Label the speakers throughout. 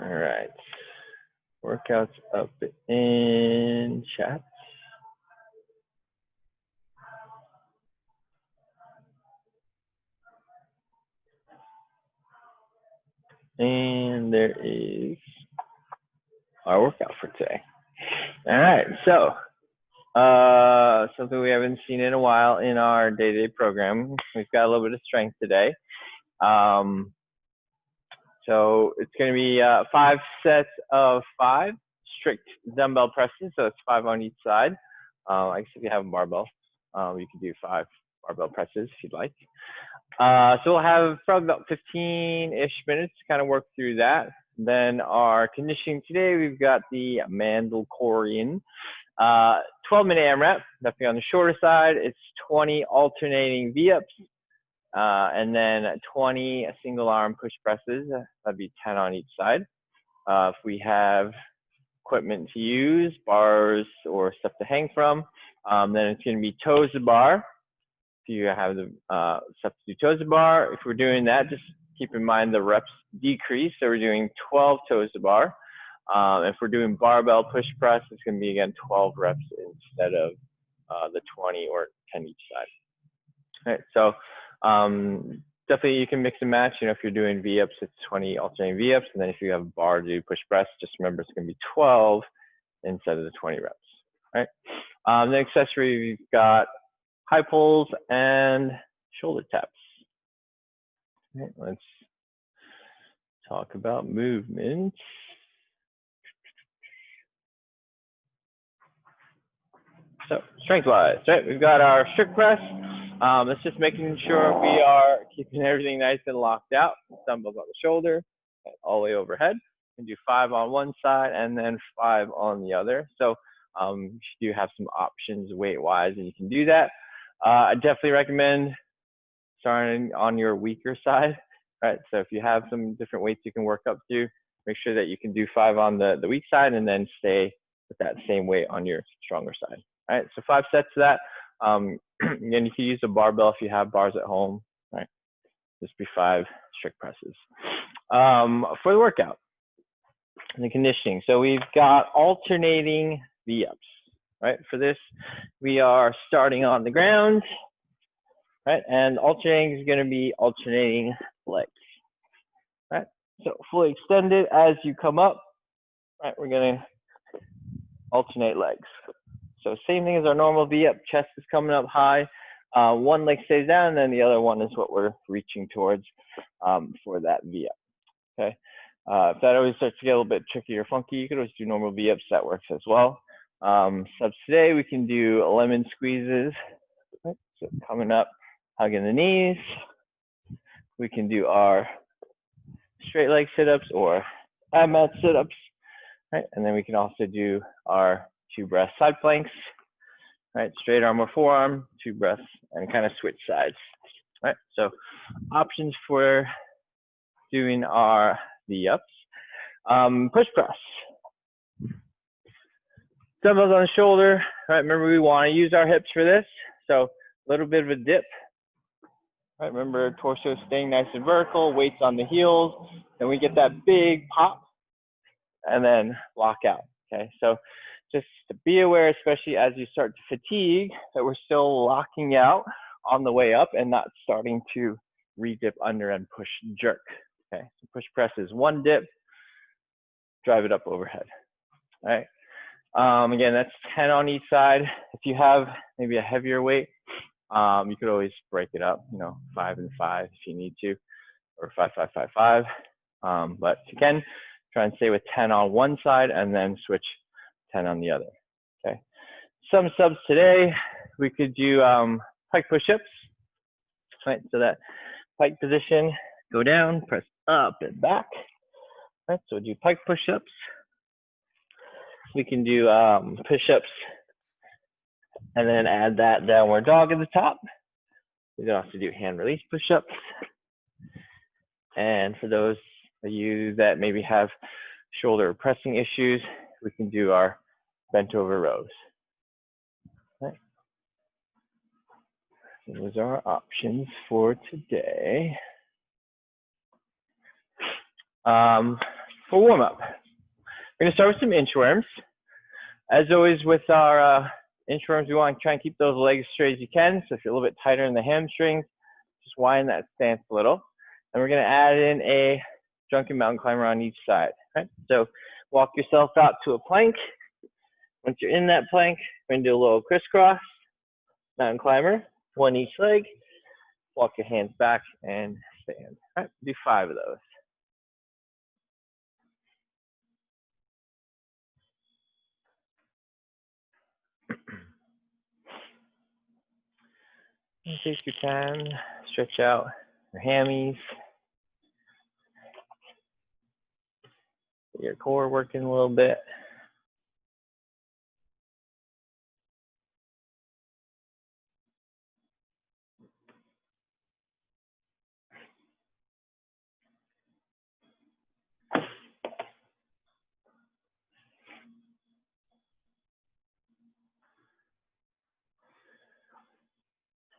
Speaker 1: All right. Workouts up in chat. And there is our workout for today. All right, so something we haven't seen in a while in our day-to-day program. We've got a little bit of strength today. So it's going to be 5 sets of 5 strict dumbbell presses. So it's 5 on each side. I guess if you have a barbell, you can do 5 barbell presses if you'd like. So we'll have probably about 15-ish minutes to kind of work through that. Then our conditioning today, we've got the Mandal-core-ian. 12-minute AMRAP, definitely on the shorter side. It's 20 alternating V-ups, and then 20 single arm push presses. That'd be 10 on each side. If we have equipment to use, bars or stuff to hang from, then it's going to be toes to bar. If you have the stuff to do toes to bar, if we're doing that, just keep in mind the reps decrease. So we're doing 12 toes to bar. If we're doing barbell push press, it's going to be, again, 12 reps instead of the 20 or 10 each side. All right, so definitely you can mix and match. You know, if you're doing V-ups, it's 20 alternating V-ups. And then if you have a bar to do push press, just remember it's going to be 12 instead of the 20 reps. All right. The accessory, we've got high pulls and shoulder taps. All right, let's talk about movements. So strength-wise, right? We've got our strict press. It's just making sure we are keeping everything nice and locked out. Dumbbells on the shoulder, all the way overhead. You can do 5 on one side and then 5 on the other. So you do have some options weight-wise, and you can do that. I definitely recommend starting on your weaker side, right? So if you have some different weights you can work up to, make sure that you can do 5 on the weak side and then stay with that same weight on your stronger side. All right, so 5 sets of that. Again, you can use a barbell if you have bars at home, right? Just be 5 strict presses. For the workout, the conditioning. So we've got alternating V-ups, right? For this, we are starting on the ground, right? And alternating is going to be alternating legs, right? So fully extended as you come up, right? We're going to alternate legs. So same thing as our normal V-up, chest is coming up high. One leg stays down, and then the other one is what we're reaching towards for that V-up, okay? If that always starts to get a little bit tricky or funky, you could always do normal V-ups, that works as well. Subs today, we can do lemon squeezes, right? So coming up, hugging the knees. We can do our straight leg sit-ups or mat sit-ups, right? And then we can also do our 2 breath side planks, right? Straight arm or forearm, 2 breaths, and kind of switch sides, right? So options for doing our V-ups. Push press. Dumbbells on the shoulder, right? Remember, we want to use our hips for this. So a little bit of a dip, right? Remember, torso staying nice and vertical, weights on the heels. Then we get that big pop and then lock out, okay? So just to be aware, especially as you start to fatigue, that we're still locking out on the way up and not starting to re-dip under and push jerk, okay? So push press is 1 dip, drive it up overhead, all right? Again, that's 10 on each side. If you have maybe a heavier weight, you could always break it up, you know, 5 and 5 if you need to, or 5, 5, 5, 5. But if you can, try and stay with 10 on one side and then switch 10 on the other, okay? Some subs today, we could do pike push-ups, right? So that pike position, go down, press up and back, right? So we'll do pike push-ups. We can do push-ups and then add that downward dog at the top. We can also do hand release push-ups. And for those of you that maybe have shoulder pressing issues, we can do our bent over rows. Okay. So those are our options for today. for warm-up, we're going to start with some inchworms. As always with our inchworms, we want to try and keep those legs straight as you can. So if you're a little bit tighter in the hamstrings, just widen that stance a little. And we're going to add in a drunken mountain climber on each side. Right? So walk yourself out to a plank. Once you're in that plank, we're going to do a little crisscross, mountain climber, one each leg. Walk your hands back and stand. All right, do 5 of those. And take your time, stretch out your hammies. Get your core working a little bit.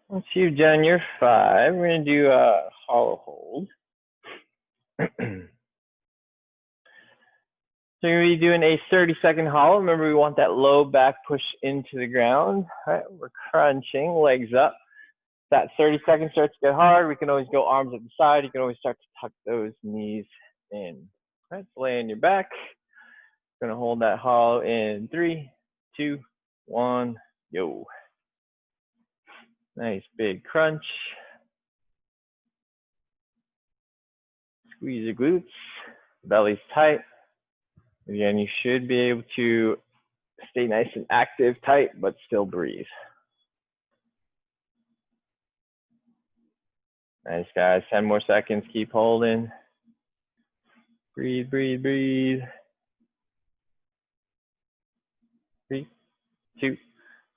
Speaker 1: Once you've done your 5, we're going to do a hollow hold. So you're going to be doing a 30-second hollow. Remember, we want that low back push into the ground. All right, we're crunching, legs up. That 30 seconds starts to get hard. We can always go arms at the side. You can always start to tuck those knees in. All right, so lay on your back. Going to hold that hollow in 3, 2, 1, yo. Nice big crunch. Squeeze your glutes, belly's tight. Again, you should be able to stay nice and active, tight, but still breathe. Nice, guys. 10 more seconds. Keep holding. Breathe, breathe, breathe. 3, 2,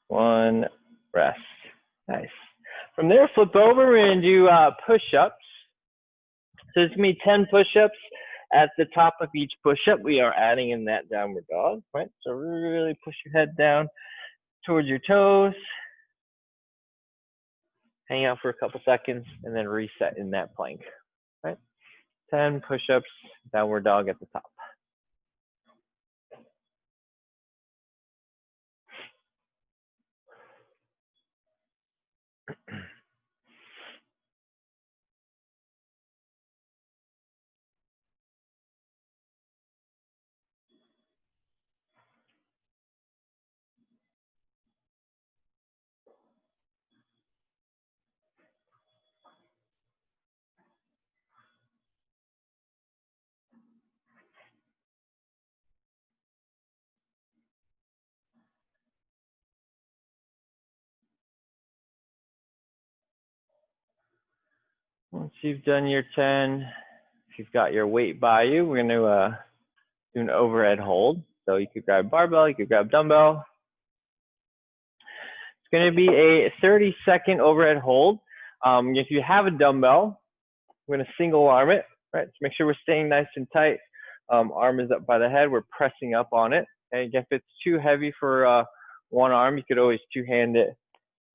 Speaker 1: 1, rest. Nice. From there, flip over. We're going to do push-ups. So it's going to be 10 push-ups. At the top of each push-up, we are adding in that downward dog, right? So really push your head down towards your toes. Hang out for a couple seconds, and then reset in that plank, right? 10 push-ups, downward dog at the top. Once you've done your 10, if you've got your weight by you, we're going to do an overhead hold. So you could grab barbell, you could grab dumbbell. It's going to be a 30-second overhead hold. If you have a dumbbell, we're going to single arm it, right? So make sure we're staying nice and tight. Arm is up by the head. We're pressing up on it. Okay? If it's too heavy for one arm, you could always two-hand it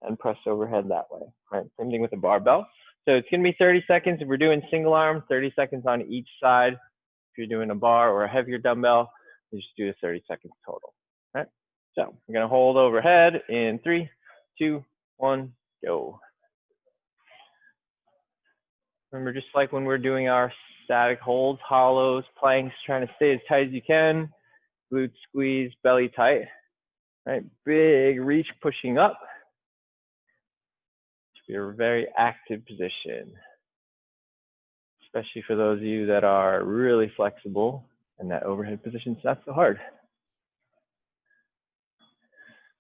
Speaker 1: and press overhead that way, right? Same thing with the barbell. So it's going to be 30 seconds. If we're doing single arm, 30 seconds on each side. If you're doing a bar or a heavier dumbbell, you just do the 30 seconds total, right? So we're going to hold overhead in 3, 2, 1, go. Remember, just like when we're doing our static holds, hollows, planks, trying to stay as tight as you can, glutes squeeze, belly tight, right? Big reach pushing up. Should be a very active position, especially for those of you that are really flexible and that overhead position's not so hard.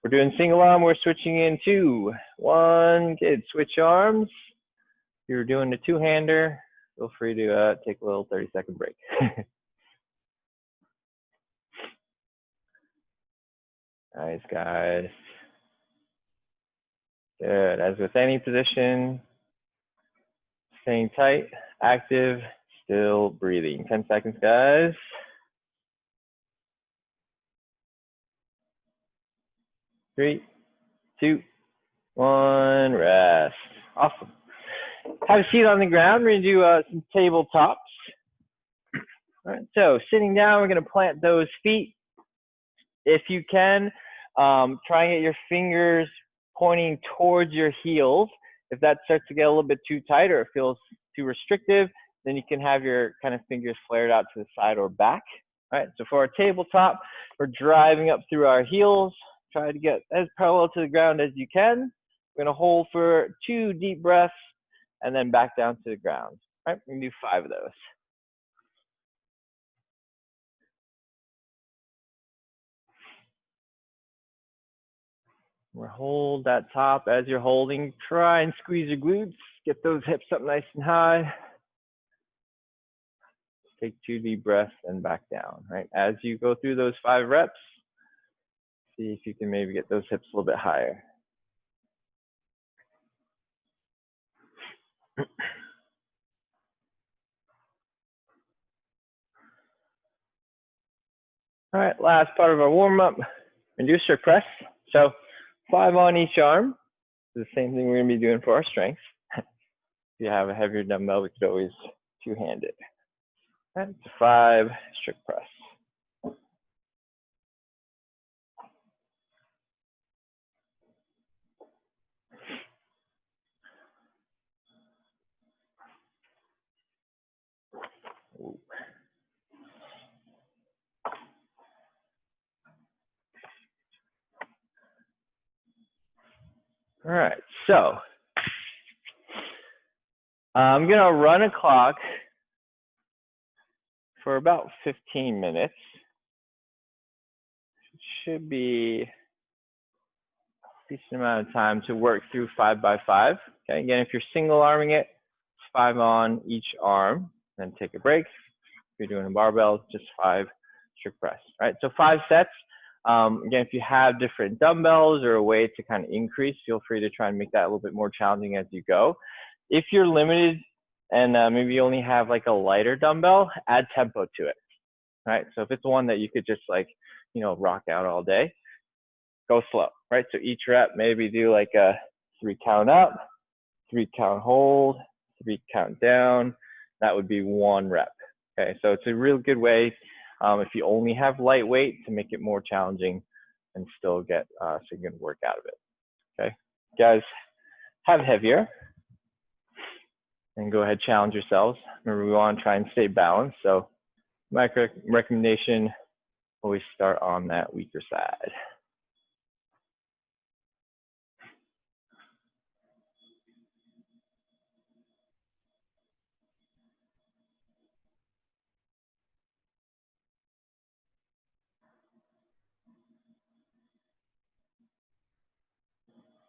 Speaker 1: We're doing single arm, we're switching in 2, 1, good, switch arms. If you're doing a two-hander, feel free to take a little 30-second break. Nice, guys. Good, as with any position, staying tight, active, still breathing. 10 seconds, guys. 3, 2, 1, rest. Awesome. Have a seat on the ground. We're going to do some tabletops. All right, so sitting down, we're going to plant those feet. If you can, try and get your fingers pointing towards your heels. If that starts to get a little bit too tight or it feels too restrictive, then you can have your kind of fingers flared out to the side or back. All right, so for our tabletop, we're driving up through our heels. Try to get as parallel to the ground as you can. We're going to hold for 2 deep breaths and then back down to the ground. All right, we're going to do 5 of those. We'll hold that top as you're holding. Try and squeeze your glutes. Get those hips up nice and high. Take 2 deep breaths and back down. Right, as you go through those 5 reps, see if you can maybe get those hips a little bit higher. All right, last part of our warm-up, inducer press. So 5 on each arm. The same thing we're going to be doing for our strength. If you have a heavier dumbbell, we could always two-hand it. All right, 5 strict press. Ooh. All right, so I'm going to run a clock for about 15 minutes. It should be a decent amount of time to work through 5 by 5. Okay, again, if you're single arming it, 5 on each arm, then take a break. If you're doing a barbell, just 5 strict press. All right, so 5 sets. Again, if you have different dumbbells or a way to kind of increase, feel free to try and make that a little bit more challenging as you go. If you're limited and maybe you only have like a lighter dumbbell, add tempo to it. All right, so if it's one that you could just like, you know, rock out all day, go slow, right? So each rep, maybe do like a 3 count up, 3 count hold, 3 count down. That would be 1 rep. Okay, so it's a real good way if you only have lightweight to make it more challenging and still get some good work out of it. Okay, guys, have heavier and go ahead, challenge yourselves. Remember, we want to try and stay balanced. So my recommendation, always start on that weaker side.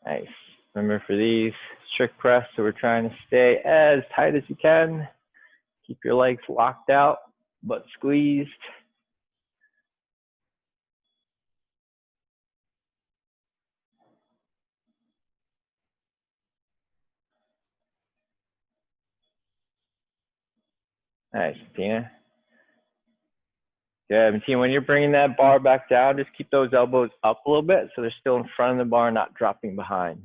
Speaker 1: Nice. Remember for these strict press, so we're trying to stay as tight as you can. Keep your legs locked out, but squeezed. Nice, Tina. Good, and Tina, when you're bringing that bar back down, just keep those elbows up a little bit so they're still in front of the bar, not dropping behind.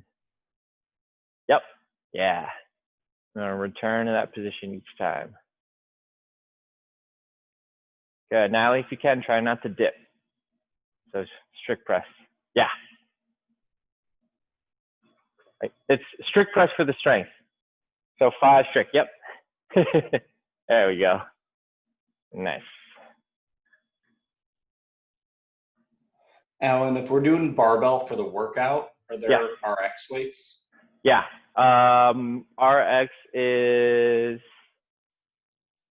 Speaker 1: Yep, yeah. I'm gonna return to that position each time. Good, Natalie, if you can, try not to dip. So strict press, yeah. Right. It's strict press for the strength. So 5 strict, yep. There we go. Nice.
Speaker 2: Alan, if we're doing barbell for the workout, are there RX weights?
Speaker 1: Yeah. RX is,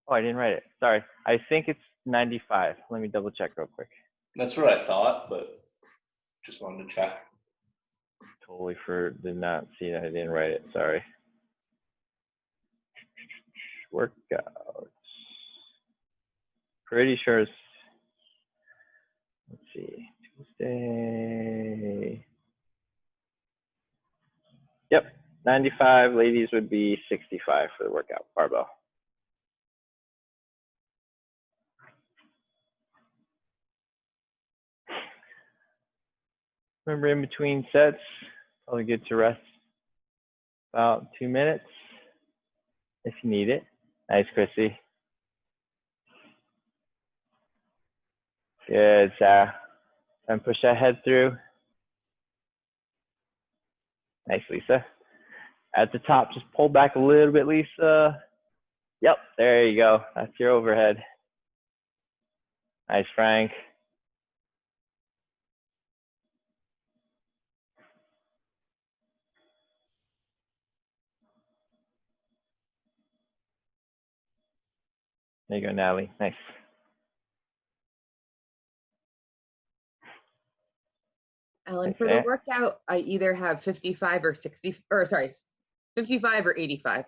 Speaker 1: oh, I didn't write it. Sorry. I think it's 95. Let me double check real quick.
Speaker 2: That's what I thought, but just wanted to check.
Speaker 1: Totally did not see that. I didn't write it. Sorry. Workouts. Pretty sure it's, let's see, Tuesday. Yep, 95. Ladies would be 65 for the workout, barbell. Remember, in between sets, probably good to rest about 2 minutes if you need it. Nice, Chrissy. Good, Sarah. And push that head through. Nice, Lisa. At the top, just pull back a little bit, Lisa. Yep, there you go. That's your overhead. Nice, Frank. There you go, Natalie. Nice.
Speaker 3: Ellen,
Speaker 1: Nice,
Speaker 3: for the
Speaker 1: Ant.
Speaker 3: workout, I either have 55 or 60, or sorry, 55 or 85.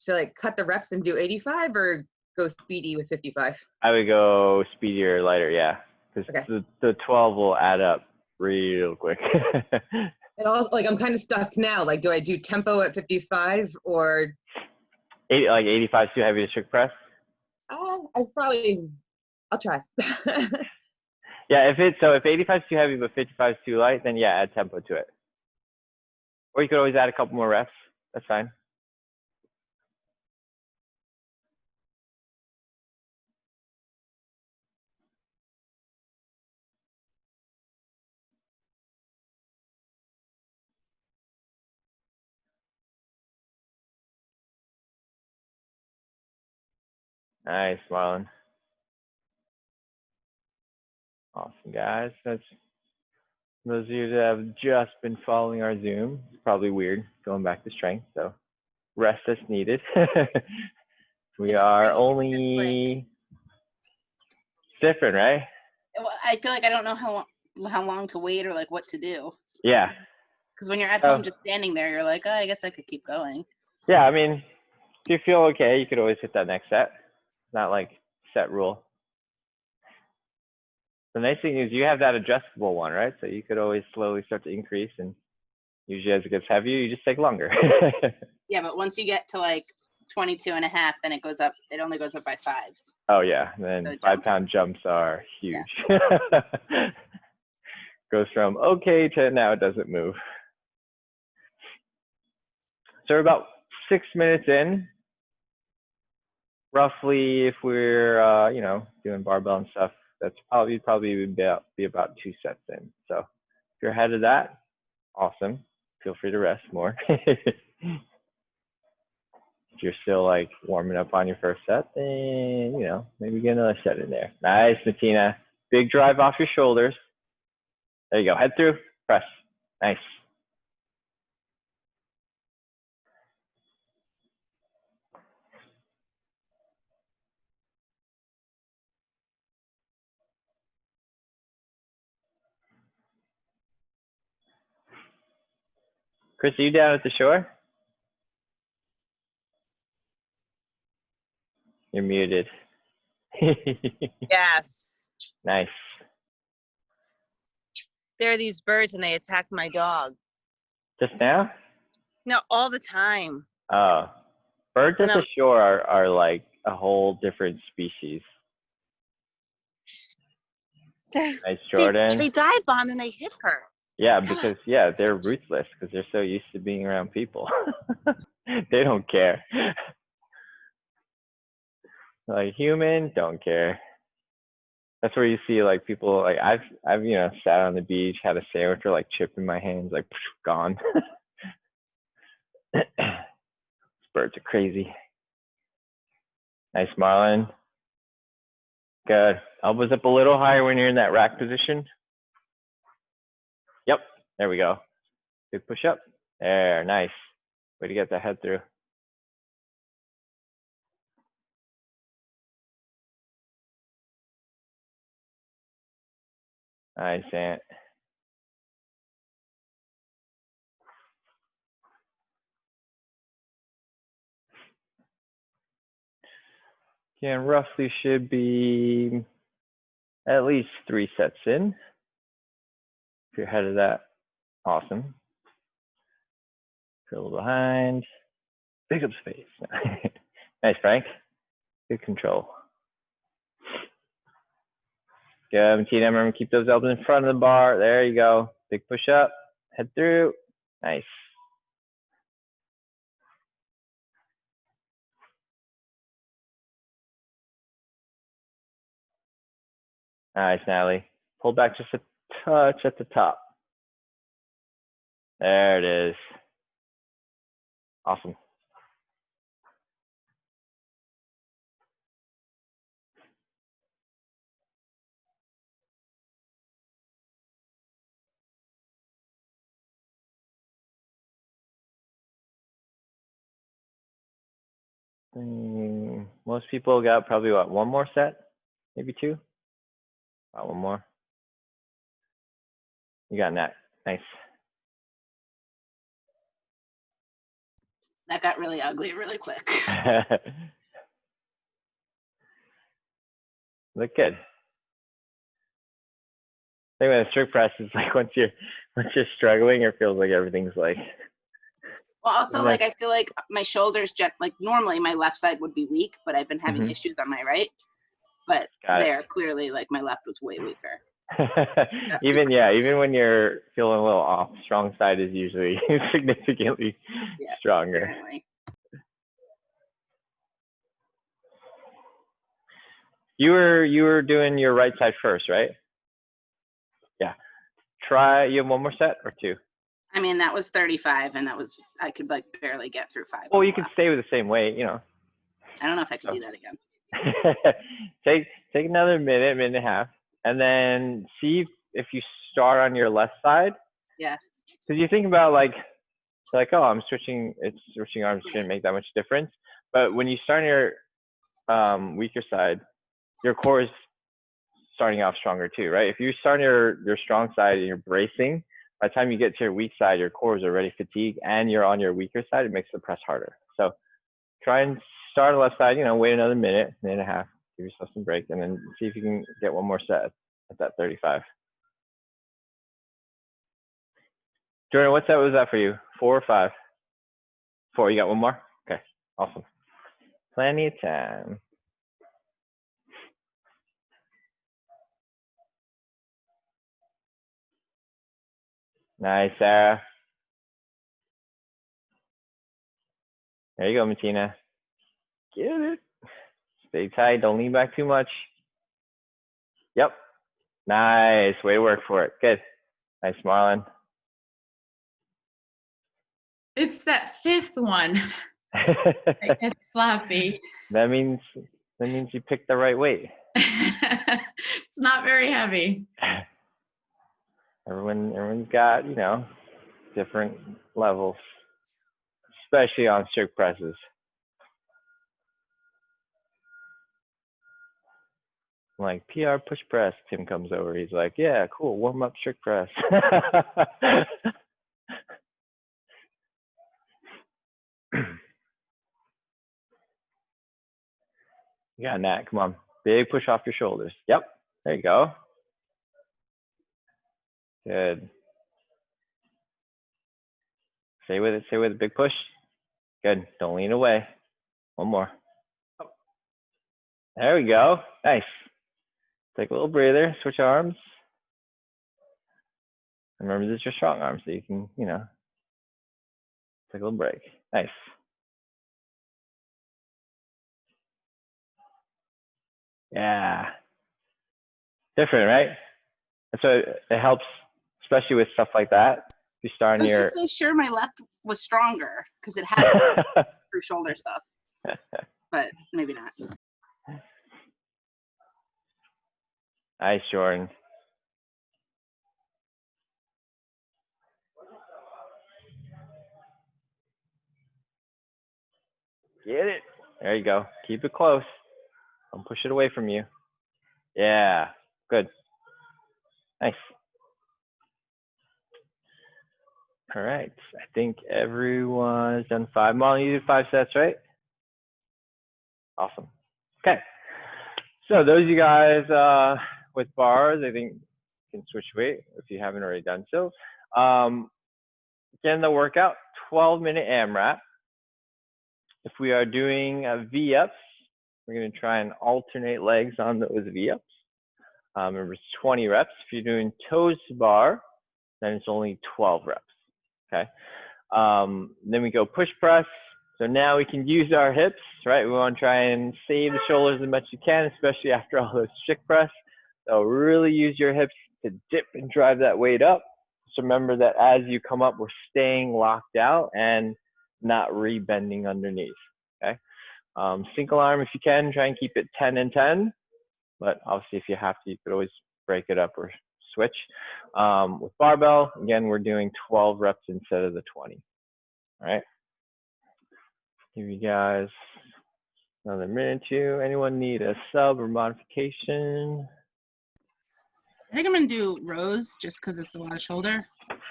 Speaker 3: Should I cut the reps and do 85 or go speedy with 55?
Speaker 1: I would go speedier, lighter, yeah. Because
Speaker 3: Okay.
Speaker 1: the 12 will add up real quick.
Speaker 3: It all, like, I'm kind of stuck now. Like, do I do tempo at 55 or?
Speaker 1: Like 85 is too heavy to strict press?
Speaker 3: I'll try.
Speaker 1: Yeah, if 85 is too heavy but 55 is too light, then yeah, add tempo to it. Or you could always add a couple more reps. That's fine. Nice, Marlon. Awesome, guys. That's those of you that have just been following our Zoom. It's probably weird going back to strength, so rest as needed. We are
Speaker 4: great.
Speaker 1: only different, right?
Speaker 4: I feel like I don't know how long to wait or like what to do.
Speaker 1: Yeah.
Speaker 4: Because when you're at home just standing there, you're like, oh, I guess I could keep going.
Speaker 1: Yeah, I mean, if you feel okay, you could always hit that next set. Not like set rule. The nice thing is you have that adjustable one, right? So you could always slowly start to increase, and usually as it gets heavier, you just take longer.
Speaker 4: Yeah, but once you get to like 22 and a half, then it goes up. It only goes up by 5s.
Speaker 1: Oh yeah, and then
Speaker 4: So
Speaker 1: 5-pound jumps are huge. Yeah. Goes from okay to now it doesn't move. So we're about 6 minutes in, roughly. If we're you know, doing barbell and stuff, that's probably be about 2 sets in. So if you're ahead of that, awesome. Feel free to rest more. If you're still like warming up on your first set, then you know, maybe get another set in there. Nice, Martina. Big drive off your shoulders. There you go. Head through, press. Nice. Chris, are you down at the shore? You're muted.
Speaker 5: Yes.
Speaker 1: Nice.
Speaker 5: There are these birds and they attack my dog.
Speaker 1: Just now?
Speaker 5: No, all the time.
Speaker 1: Oh. Birds at
Speaker 5: No.
Speaker 1: the shore are like a whole different species. Nice, Jordan.
Speaker 5: They dive bomb and they hit her.
Speaker 1: Yeah, because yeah, they're ruthless because they're so used to being around people. They don't care. Like human, don't care. That's where you see like people like I've you know sat on the beach, had a sandwich or like chip in my hands, like gone. Birds are crazy. Nice, Marlon. Good. Elbows up a little higher when you're in that rack position. Yep. There we go. Big push up. There. Nice. Way to get that head through. Nice, Ant. Yeah, roughly should be at least 3 sets in. If you're ahead of that, awesome. If you're a little behind, pick up space. Nice, Frank. Good control. Good, Tina. Remember, keep those elbows in front of the bar. There you go. Big push up, head through. Nice. Nice, Natalie. Pull back just a touch at the top. There it is. Awesome. Most people got probably what, one more set, maybe two. One more. You got that. Nice.
Speaker 4: That got really ugly really quick.
Speaker 1: Look good. I think with a strict press, it's like once you're struggling, it feels like everything's like.
Speaker 4: Well, also, like, I feel like my shoulders, like, normally my left side would be weak, but I've been having issues on my right. But there, clearly, like, my left was way weaker.
Speaker 1: Even when you're feeling a little off, strong side is usually significantly stronger.
Speaker 4: Apparently.
Speaker 1: You were doing your right side first, right? Yeah. Try. You have one more set or two?
Speaker 4: I mean, that was 35, and that was, I could like barely get through 5.
Speaker 1: Well, you can stay with the same weight, you know.
Speaker 4: I don't know if I could do that again.
Speaker 1: Take another minute and a half, and then see if you start on your left side.
Speaker 4: Yeah.
Speaker 1: Because you think about like, oh, I'm switching arms shouldn't make that much difference. But when you start on your weaker side, your core is starting off stronger too, right? If you start on your strong side and you're bracing, by the time you get to your weak side, your core is already fatigued, and you're on your weaker side, it makes the press harder. So try and start on the left side, you know, wait another minute and a half, give yourself some break, and then see if you can get one more set at that 35. Jordan, what set was that for you? 4 or 5? 4, you got one more? Okay, awesome. Plenty of time. Nice, Sarah. There you go, Martina. Get it. Stay tight. Don't lean back too much. Yep. Nice. Way to work for it. Good. Nice, Marlon.
Speaker 6: It's that 5th one. I get sloppy.
Speaker 1: That means you picked the right weight.
Speaker 6: It's not very heavy.
Speaker 1: Everyone's got, you know, different levels, especially on strict presses. Like, PR push press, Tim comes over. He's like, yeah, cool, warm up strict press. You got that, come on. Big push off your shoulders. Yep, there you go. Good. Stay with it, big push. Good, don't lean away. One more. There we go, nice. Take a little breather, switch arms. Remember, this is your strong arm, so you can, you know, take a little break. Nice. Yeah. Different, right? And so it helps, especially with stuff like that. If you start on
Speaker 4: I was just so sure my left was stronger because it has through shoulder stuff, but maybe not.
Speaker 1: Nice, Jordan. Get it. There you go. Keep it close. Don't push it away from you. Yeah, good. Nice. All right. I think everyone has done 5. Molly, you did 5 sets, right? Awesome. Okay. So those of you guys with bars, I think can switch weight if you haven't already done so. Again, the workout, 12-minute AMRAP. If we are doing V-ups, we're going to try and alternate legs on those V-ups. Remember, it's 20 reps. If you're doing toes to bar, then it's only 12 reps. Okay. Then we go push press. So now we can use our hips, right? We want to try and save the shoulders as much as you can, especially after all those strict press. So really use your hips to dip and drive that weight up. Just remember that as you come up, we're staying locked out and not re-bending underneath, okay? Single arm, if you can, try and keep it 10 and 10. But obviously, if you have to, you could always break it up or switch. With barbell, again, we're doing 12 reps instead of the 20. All right. Give you guys another minute or two. Anyone need a sub or modification?
Speaker 4: I think I'm gonna do rows just because it's a lot of shoulder.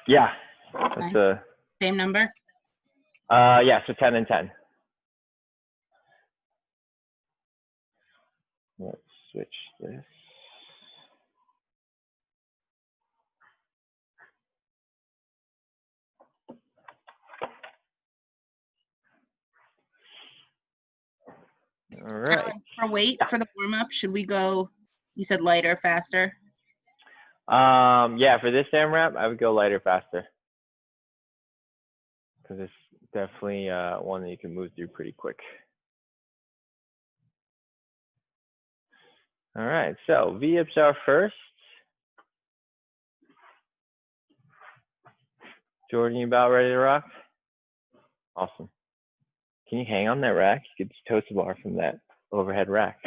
Speaker 1: Yeah, that's a
Speaker 4: Same number.
Speaker 1: yeah. So 10 and 10. Let's switch this. All right.
Speaker 4: Alan, for weight for the warm up, should we go? You said lighter, faster.
Speaker 1: Yeah, for this AMRAP, I would go lighter, faster, because it's definitely one that you can move through pretty quick. All right, so V-hips are first. Jordan, you about ready to rock? Awesome. Can you hang on that rack? You could just toast a bar from that overhead rack.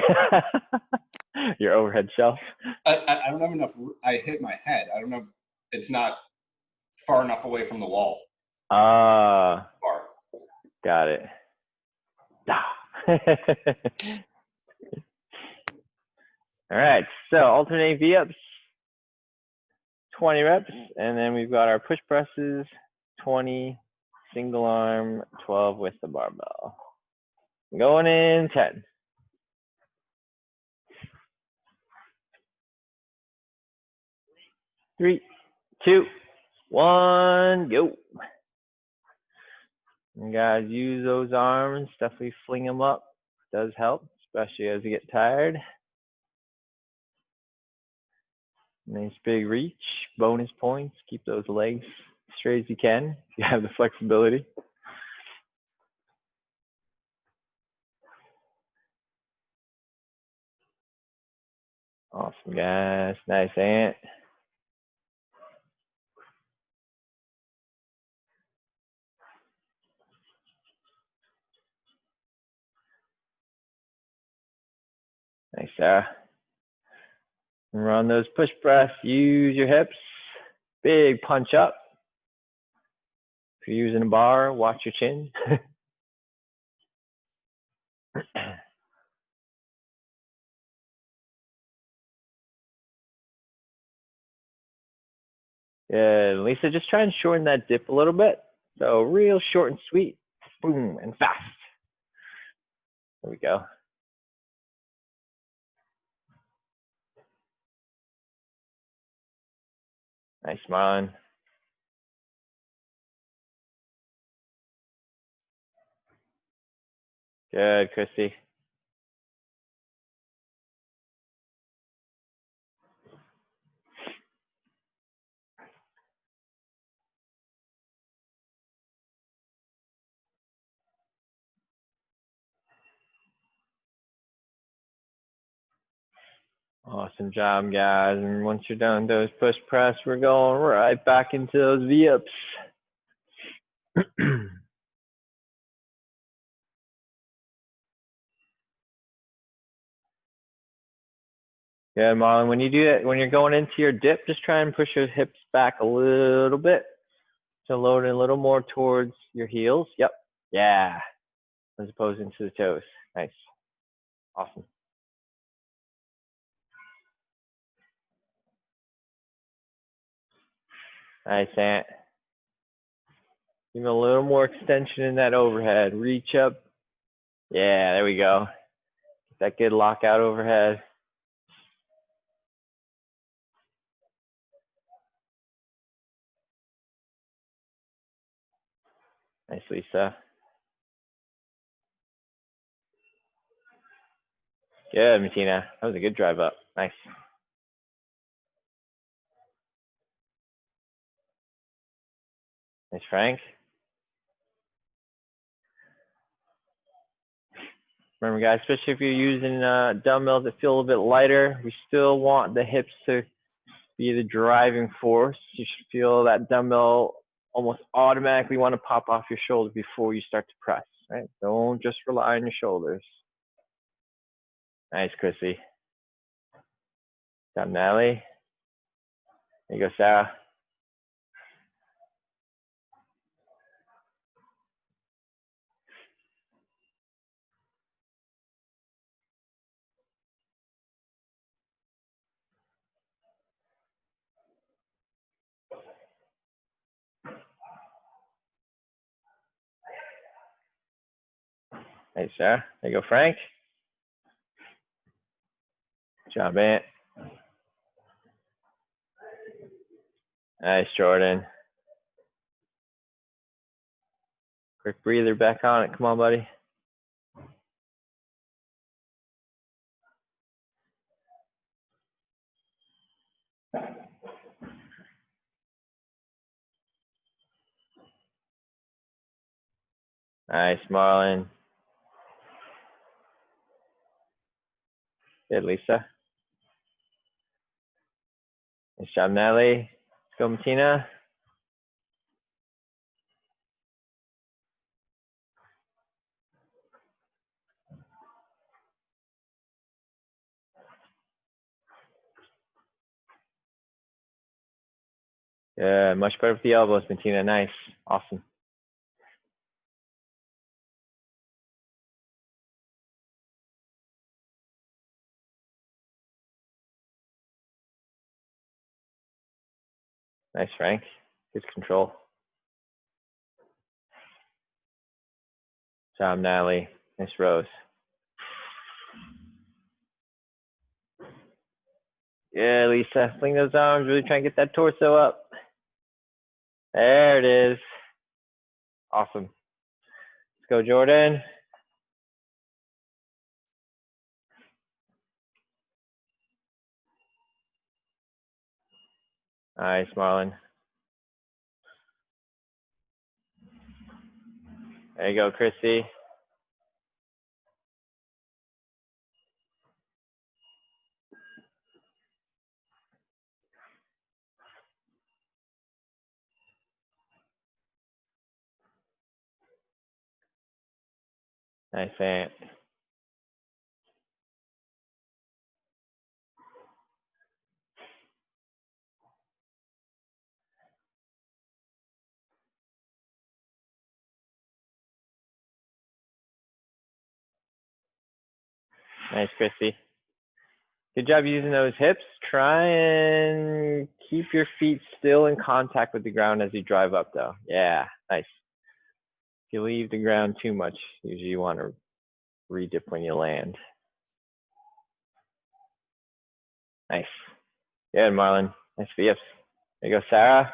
Speaker 1: Your overhead shelf.
Speaker 2: I don't have enough. I hit my head. I don't know if it's not far enough away from the wall.
Speaker 1: Got it. All right, so alternate V-ups, 20 reps, and then we've got our push presses, 20, single arm, 12 with the barbell. Going in 10. 3, 2, 1, go. And guys, use those arms, definitely fling them up. Does help, especially as you get tired. Nice big reach, bonus points. Keep those legs straight as you can if you have the flexibility. Awesome, guys. Nice, Ant. Nice, Sarah. And run those push press. Use your hips. Big punch up. If you're using a bar, watch your chin. Good. Lisa, just try and shorten that dip a little bit. So real short and sweet. Boom, and fast. There we go. Nice, Marlon. Good, Christy. Awesome job, guys. And once you're done with those push press, we're going right back into those V-ups. Good, Marlon. When you do it, when you're going into your dip, just try and push your hips back a little bit. So load it a little more towards your heels. Yep. Yeah. As opposed into the toes. Nice. Awesome. Nice, Ant. Give a little more extension in that overhead. Reach up. Yeah, there we go. Get that good lockout overhead. Nice, Lisa. Good, Martina. That was a good drive up. Nice. Nice, Frank. Remember, guys, especially if you're using dumbbells that feel a little bit lighter, we still want the hips to be the driving force. You should feel that dumbbell almost automatically want to pop off your shoulder before you start to press, right? Don't just rely on your shoulders. Nice, Chrissy. Down, Natalie. There you go, Sarah. Hey, Sarah. There you go, Frank. Good job, Ant. Nice, Jordan. Quick breather back on it. Come on, buddy. Nice, Marlon. Good, Lisa. Nice job, Natalie. Let's go, Martina. Yeah, much better with the elbows, Martina. Nice. Awesome. Nice, Frank. Good control. Good job, Natalie. Nice rows. Yeah, Lisa. Fling those arms. Really try and get that torso up. There it is. Awesome. Let's go, Jordan. Nice, Marlon. There you go, Chrissy. Nice, Ant. Nice, Chrissy. Good job using those hips. Try and keep your feet still in contact with the ground as you drive up, though. Yeah, nice. If you leave the ground too much, usually you want to re-dip when you land. Nice. Good, Marlon. Nice VFs. There you go, Sarah.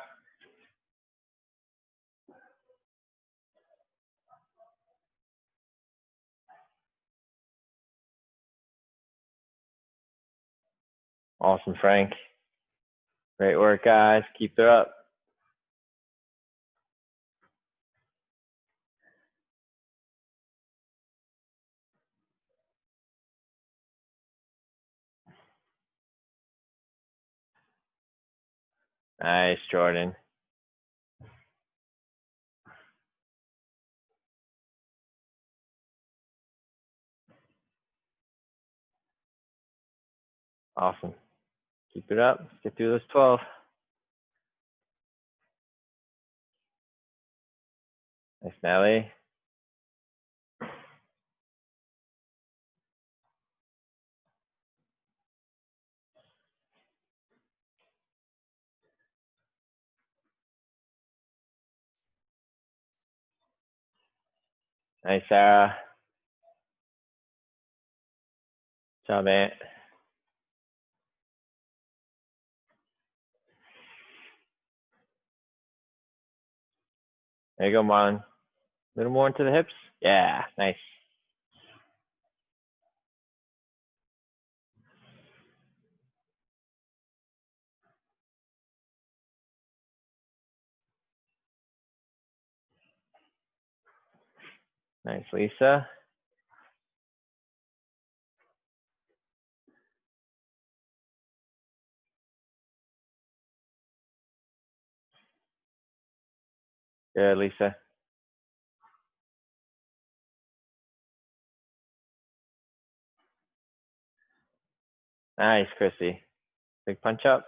Speaker 1: Awesome, Frank. Great work, guys. Keep it up. Nice, Jordan. Awesome. Keep it up. Let's get through those 12. Nice, Nelly. Nice, Sarah. Good job, Ant. There you go, Marlon. A little more into the hips. Yeah, nice. Nice, Lisa. Good, Lisa. Nice, Chrissy. Big punch up.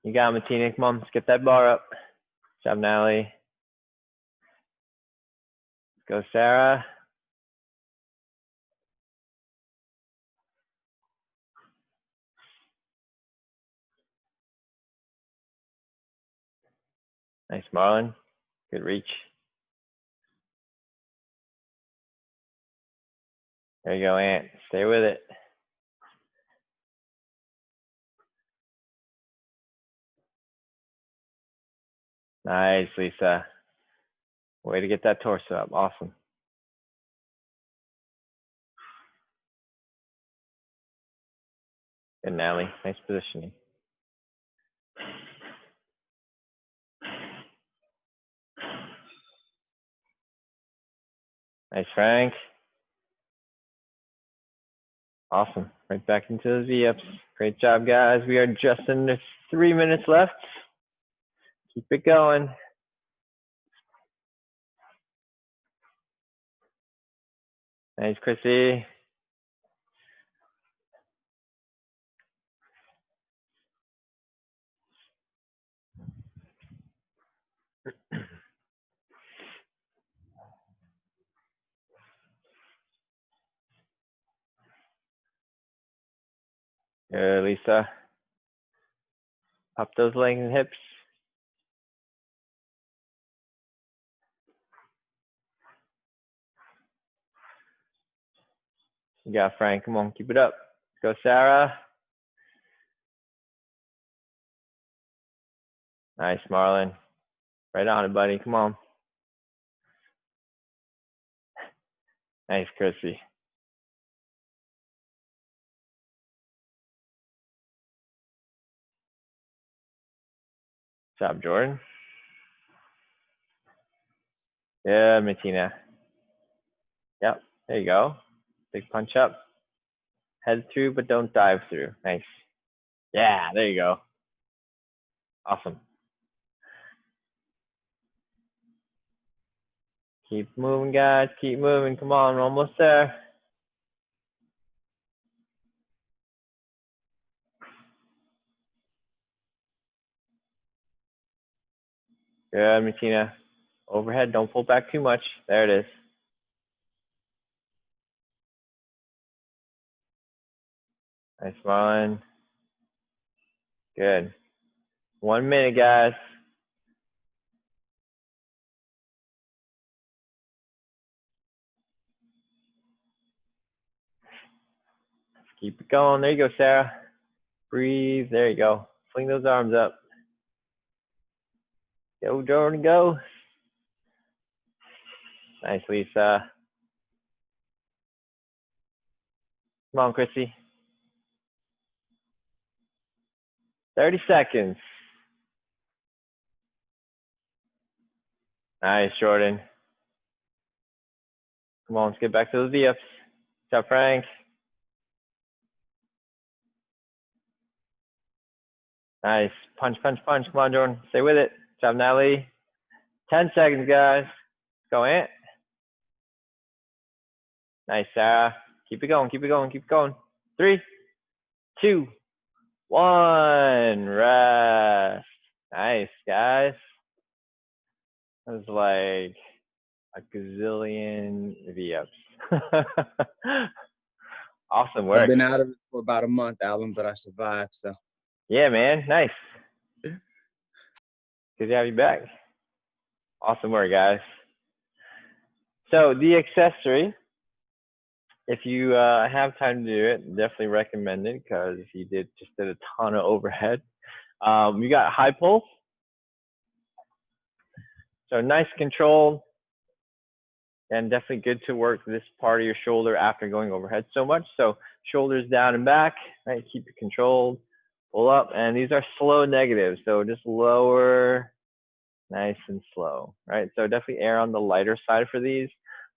Speaker 1: You got it, Matina. Come on, let's get that bar up. Good job, Natalie. Let's go, Sarah. Nice, Marlon. Good reach. There you go, Ant. Stay with it. Nice, Lisa. Way to get that torso up. Awesome. Good, Natalie. Nice positioning. Nice, Frank. Awesome. Right back into those V-ups. Great job, guys. We are just under 3 minutes left. Keep it going. Nice, Chrissy. Good, Lisa. Up those legs and hips. You got Frank. Come on, keep it up. Let's go, Sarah. Nice, Marlon. Right on it, buddy. Come on. Nice, Chrissy. Good job, Jordan. Yeah, Martina. Yep, there you go. Big punch up. Head through, but don't dive through. Nice. Yeah, there you go. Awesome. Keep moving, guys. Keep moving. Come on, we're almost there. Good, Martina. Overhead, don't pull back too much. There it is. Nice, Marlon. Good. 1 minute, guys. Let's keep it going. There you go, Sarah. Breathe. There you go. Fling those arms up. Go, Jordan, go. Nice, Lisa. Come on, Chrissy. 30 seconds. Nice, Jordan. Come on, let's get back to those V-ups. Good job, Frank. Nice. Punch, punch, punch. Come on, Jordan. Stay with it. Good job, Natalie. 10 seconds, guys. Go, Ant. Nice, Sarah. Keep it going, keep it going, keep it going. 3, 2, 1. Rest. Nice, guys. That was like a gazillion V-ups. Awesome work.
Speaker 7: I've been out of it for about a month, Alan, but I survived, so.
Speaker 1: Yeah, man. Nice. Good to have you back. Awesome work, guys. So the accessory, if you have time to do it, definitely recommend it because he just did a ton of overhead. We got high pulse. So nice control, and definitely good to work this part of your shoulder after going overhead so much. So shoulders down and back, right? Keep it controlled, pull up, and these are slow negatives. So just lower, nice and slow, right? So definitely err on the lighter side for these.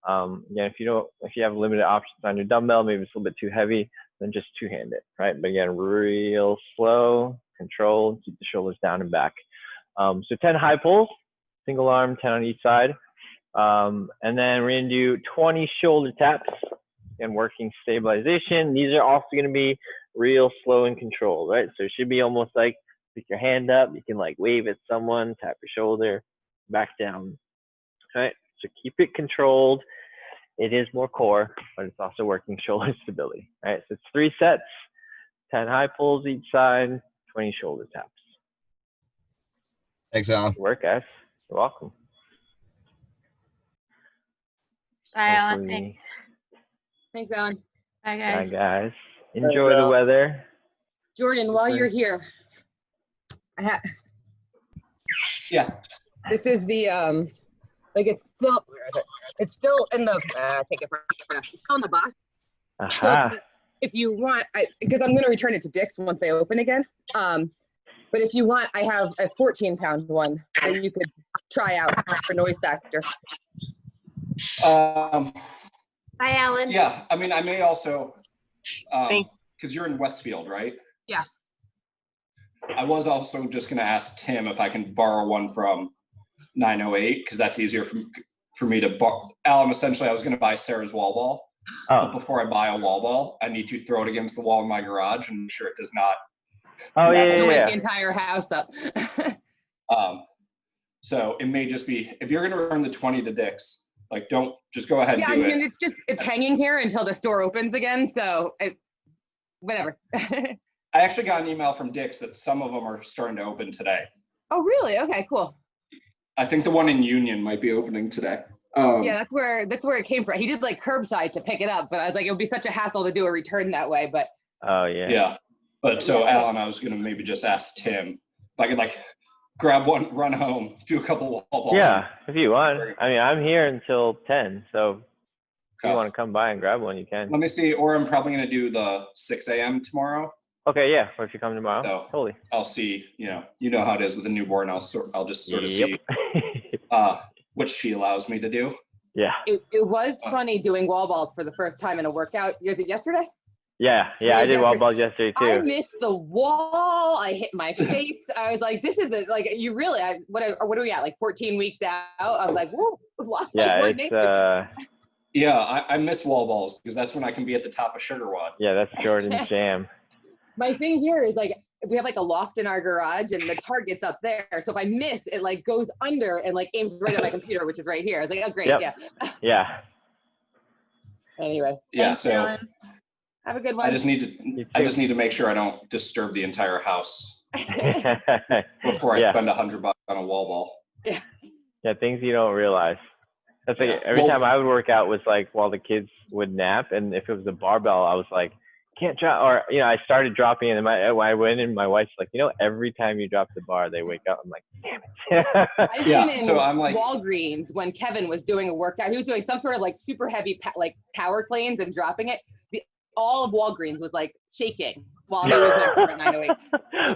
Speaker 1: Again, if you have limited options on your dumbbell, maybe it's a little bit too heavy, then just two-hand it, right? But again, real slow, controlled. Keep the shoulders down and back. So 10 high pulls, single arm, 10 on each side. And then we're gonna do 20 shoulder taps and working stabilization. These are also gonna be real slow and controlled, right? So it should be almost like pick your hand up, you can like wave at someone, tap your shoulder, back down, right? So keep it controlled. It is more core, but it's also working shoulder stability, right? So it's 3 sets, 10 high pulls each side, 20 shoulder taps.
Speaker 8: Thanks, Alan.
Speaker 1: Good work, guys. You're welcome.
Speaker 6: Bye, Alan.
Speaker 1: Hopefully-
Speaker 6: Thanks.
Speaker 3: Thanks, Alan.
Speaker 6: Bye,
Speaker 1: Bye,
Speaker 6: guys.
Speaker 1: guys. Enjoy the
Speaker 7: Al.
Speaker 1: weather.
Speaker 3: Jordan, while you're here,
Speaker 2: Yeah.
Speaker 3: this is the like it's still, where is it? It's still in the take it from it's still in the box. So
Speaker 1: Aha.
Speaker 3: if you want, because I'm gonna return it to Dick's once they open again. But if you want, I have a 14-pound one that you could try out for noise factor.
Speaker 2: Bye,
Speaker 5: Alan.
Speaker 2: Yeah, I mean, I may also,
Speaker 5: Thank-
Speaker 2: because you're in Westfield, right?
Speaker 3: Yeah.
Speaker 2: I was also just going to ask Tim if I can borrow one from 908, because that's easier for me to borrow. Alan, essentially, I was going to buy Sarah's wall ball. But
Speaker 1: Oh,
Speaker 2: before I buy a wall ball, I need to throw it against the wall in my garage and make sure it does not.
Speaker 1: oh yeah,
Speaker 3: It'll
Speaker 1: yeah,
Speaker 3: wake
Speaker 1: yeah.
Speaker 3: the entire house up.
Speaker 2: So it may just be, if you're going to return the 20 to Dick's, like, don't, just go ahead and
Speaker 3: Yeah, I
Speaker 2: do
Speaker 3: mean,
Speaker 2: it.
Speaker 3: it's hanging here until the store opens again. So whatever.
Speaker 2: I actually got an email from Dick's that some of them are starting to open today.
Speaker 3: Oh, really? Okay, cool.
Speaker 2: I think the one in Union might be opening today.
Speaker 3: Yeah, that's where it came from. He did like curbside to pick it up, but I was like, it would be such a hassle to do a return that way. But
Speaker 1: Oh yeah.
Speaker 2: Yeah. But so Alan, I was going to maybe just ask Tim if I could like grab one, run home, do a couple wall balls.
Speaker 1: Yeah, if you want. I mean, I'm here until 10, so if you
Speaker 2: Okay.
Speaker 1: want to come by and grab one, you can.
Speaker 2: Let me see, or I'm probably going to do the 6 a.m. tomorrow.
Speaker 1: Okay, yeah. Or if you come tomorrow,
Speaker 2: So
Speaker 1: totally.
Speaker 2: I'll see, you know how it is with a newborn. I'll just sort of see
Speaker 1: Yep.
Speaker 2: what she allows me to do.
Speaker 1: Yeah.
Speaker 3: it was funny doing wall balls for the first time in a workout. Was it yesterday?
Speaker 1: Yeah, yeah. I
Speaker 3: was
Speaker 1: did wall
Speaker 3: yesterday.
Speaker 1: balls yesterday
Speaker 3: I
Speaker 1: too.
Speaker 3: missed the wall. I hit my face. I was like, this is like, you really, what are we at? Like 14 weeks out? I was like, whoa, lost my
Speaker 1: Yeah,
Speaker 3: coordination.
Speaker 1: it's
Speaker 2: Yeah, I miss wall balls because that's when I can be at the top of Sugar Wad.
Speaker 1: yeah, that's Jordan's jam.
Speaker 3: My thing here is like, we have like a loft in our garage and the target's up there. So if I miss, it like goes under and like aims right at my computer, which is right here. I was like, oh, great.
Speaker 1: Yep.
Speaker 3: Yeah.
Speaker 1: Yeah.
Speaker 3: Anyway.
Speaker 2: Yeah,
Speaker 3: thanks,
Speaker 2: so
Speaker 3: Alan. Have a good one.
Speaker 2: I just need
Speaker 1: too.
Speaker 2: to make sure I don't disturb the entire house before I
Speaker 1: Yeah.
Speaker 2: spend $100 on a wall ball.
Speaker 1: Yeah, things you don't realize. That's like
Speaker 2: Yeah.
Speaker 1: every
Speaker 2: Well-
Speaker 1: time I would work out was like while the kids would nap, and if it was a barbell, I was like, can't drop, or I started dropping, and when I went in, my wife's like, every time you drop the bar, they wake up. I'm like, damn it.
Speaker 3: I've
Speaker 2: Yeah,
Speaker 3: been in
Speaker 2: so I'm like-
Speaker 3: Walgreens when Kevin was doing a workout. He was doing some sort of like super heavy like power cleans and dropping it. All of Walgreens was like shaking while he was next to it at 908.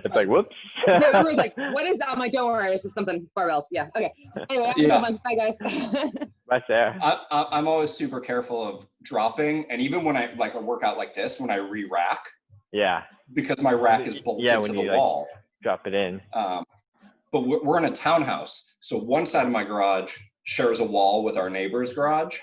Speaker 1: It's like, whoops.
Speaker 3: So he was like, what is that? I'm like, don't worry, it's just something barbells. Yeah. Okay. Anyway, have a
Speaker 2: Yeah.
Speaker 3: good one. Bye guys.
Speaker 1: Bye, Sarah.
Speaker 2: I'm always super careful of dropping, and even when I like a workout like this, when I re-rack,
Speaker 1: Yeah,
Speaker 2: because my rack is bolted
Speaker 1: Yeah,
Speaker 2: to
Speaker 1: when
Speaker 2: the
Speaker 1: you, like,
Speaker 2: wall.
Speaker 1: drop it in.
Speaker 2: But we're in a townhouse, so one side of my garage shares a wall with our neighbor's garage.